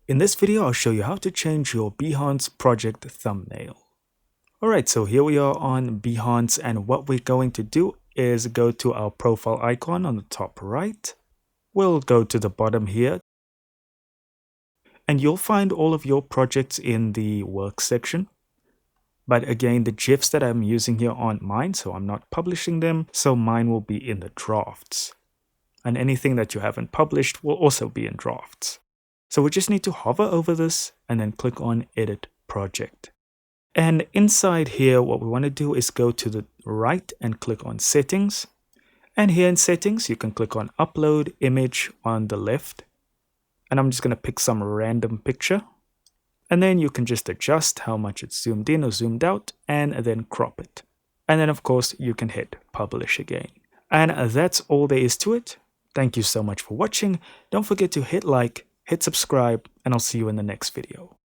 In this video, I'll show you how to change your Behance project thumbnail. Alright, so here we are on Behance, and what we're going to do is go to our profile icon on the top right. We'll go to the bottom here, and you'll find all of your projects in the work section. But again, the GIFs that I'm using here aren't mine, so I'm not publishing them, so mine will be in the drafts. And anything that you haven't published will also be in drafts. So we just need to hover over this and then click on Edit Project. And inside here, what we want to do is go to the right and click on Settings. And here in Settings, you can click on Upload Image on the left. And I'm just going to pick some random picture. And then you can just adjust how much it's zoomed in or zoomed out and then crop it. And then of course you can hit Publish again. And that's all there is to it. Thank you so much for watching. Don't forget to hit like, hit subscribe, and I'll see you in the next video.